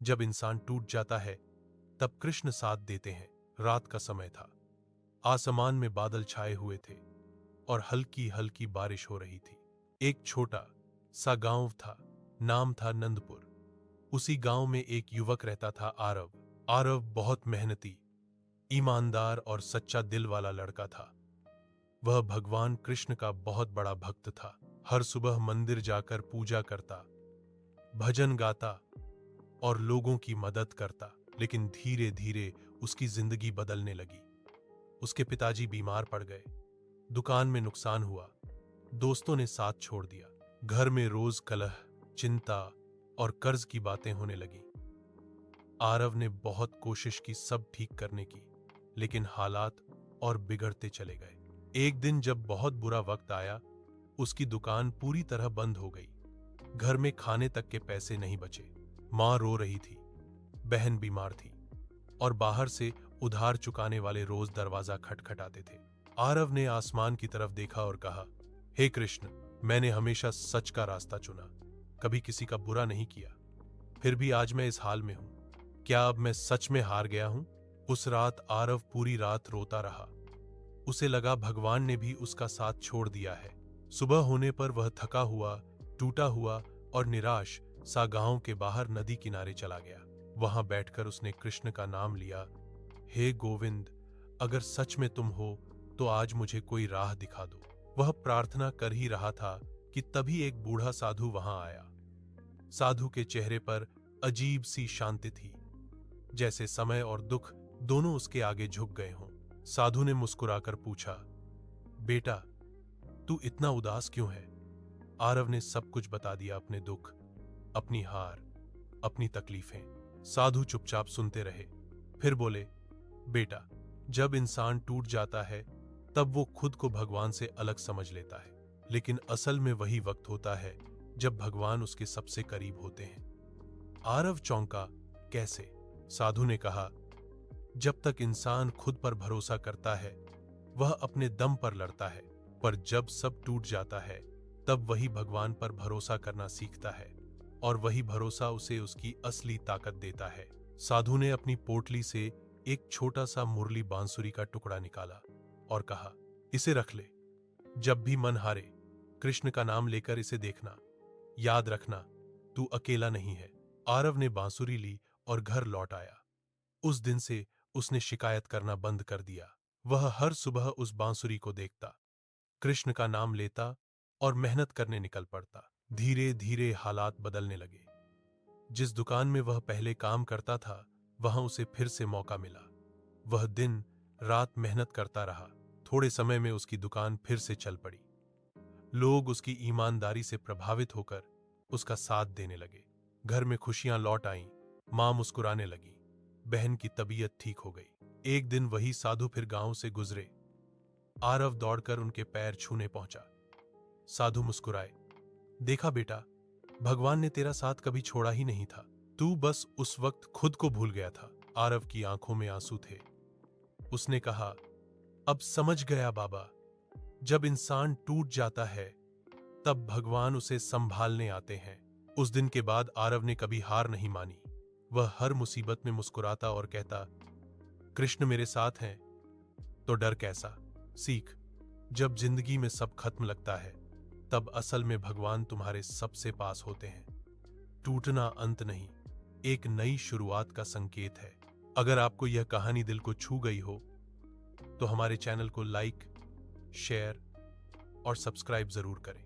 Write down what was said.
जब इंसान टूट जाता है तब कृष्ण साथ देते हैं। रात का समय था। आसमान में बादल छाए हुए थे और हल्की हल्की बारिश हो रही थी। एक छोटा सा गांव था, नाम था नंदपुर। उसी गांव में एक युवक रहता था, आरव। आरव बहुत मेहनती, ईमानदार और सच्चा दिल वाला लड़का था। वह भगवान कृष्ण का बहुत बड़ा भक्त था। हर सुबह मंदिर जाकर पूजा करता, भजन गाता और लोगों की मदद करता। लेकिन धीरे धीरे उसकी जिंदगी बदलने लगी। उसके पिताजी बीमार पड़ गए, दुकान में नुकसान हुआ, दोस्तों ने साथ छोड़ दिया। घर में रोज कलह, चिंता और कर्ज की बातें होने लगी। आरव ने बहुत कोशिश की सब ठीक करने की, लेकिन हालात और बिगड़ते चले गए। एक दिन जब बहुत बुरा वक्त आया, उसकी दुकान पूरी तरह बंद हो गई। घर में खाने तक के पैसे नहीं बचे। मां रो रही थी, बहन बीमार थी और बाहर से उधार चुकाने वाले रोज दरवाजा खटखटाते थे। आरव ने आसमान की तरफ देखा और कहा, हे कृष्ण, मैंने हमेशा सच का रास्ता चुना, कभी किसी का बुरा नहीं किया, फिर भी आज मैं इस हाल में हूं। क्या अब मैं सच में हार गया हूं? उस रात आरव पूरी रात रोता रहा। उसे लगा भगवान ने भी उसका साथ छोड़ दिया है। सुबह होने पर वह थका हुआ, टूटा हुआ और निराश सा गांव के बाहर नदी किनारे चला गया। वहां बैठकर उसने कृष्ण का नाम लिया, हे गोविंद, अगर सच में तुम हो तो आज मुझे कोई राह दिखा दो। वह प्रार्थना कर ही रहा था कि तभी एक बूढ़ा साधु वहां आया। साधु के चेहरे पर अजीब सी शांति थी, जैसे समय और दुख दोनों उसके आगे झुक गए हों। साधु ने मुस्कुराकर पूछा, बेटा, तू इतना उदास क्यों है? आरव ने सब कुछ बता दिया, अपने दुख, अपनी हार, अपनी तकलीफें। साधु चुपचाप सुनते रहे, फिर बोले, बेटा, जब इंसान टूट जाता है तब वो खुद को भगवान से अलग समझ लेता है, लेकिन असल में वही वक्त होता है जब भगवान उसके सबसे करीब होते हैं। आरव चौंका, कैसे? साधु ने कहा, जब तक इंसान खुद पर भरोसा करता है वह अपने दम पर लड़ता है, पर जब सब टूट जाता है तब वही भगवान पर भरोसा करना सीखता है और वही भरोसा उसे उसकी असली ताकत देता है। साधु ने अपनी पोटली से एक छोटा सा मुरली बांसुरी का टुकड़ा निकाला और कहा, इसे रख ले। जब भी मन हारे कृष्ण का नाम लेकर इसे देखना, याद रखना तू अकेला नहीं है। आरव ने बांसुरी ली और घर लौट आया। उस दिन से उसने शिकायत करना बंद कर दिया। वह हर सुबह उस बांसुरी को देखता, कृष्ण का नाम लेता और मेहनत करने निकल पड़ता। धीरे धीरे हालात बदलने लगे। जिस दुकान में वह पहले काम करता था वहां उसे फिर से मौका मिला। वह दिन रात मेहनत करता रहा। थोड़े समय में उसकी दुकान फिर से चल पड़ी। लोग उसकी ईमानदारी से प्रभावित होकर उसका साथ देने लगे। घर में खुशियां लौट आईं, मां मुस्कुराने लगी, बहन की तबीयत ठीक हो गई। एक दिन वही साधु फिर गांव से गुजरे। आरव दौड़कर उनके पैर छूने पहुंचा। साधु मुस्कुराए, देखा बेटा, भगवान ने तेरा साथ कभी छोड़ा ही नहीं था, तू बस उस वक्त खुद को भूल गया था। आरव की आंखों में आंसू थे। उसने कहा, अब समझ गया बाबा, जब इंसान टूट जाता है तब भगवान उसे संभालने आते हैं। उस दिन के बाद आरव ने कभी हार नहीं मानी। वह हर मुसीबत में मुस्कुराता और कहता, कृष्ण मेरे साथ हैं तो डर कैसा। सीख, जब जिंदगी में सब खत्म लगता है तब असल में भगवान तुम्हारे सबसे पास होते हैं। टूटना अंत नहीं, एक नई शुरुआत का संकेत है। अगर आपको यह कहानी दिल को छू गई हो तो हमारे चैनल को लाइक, शेयर और सब्सक्राइब जरूर करें।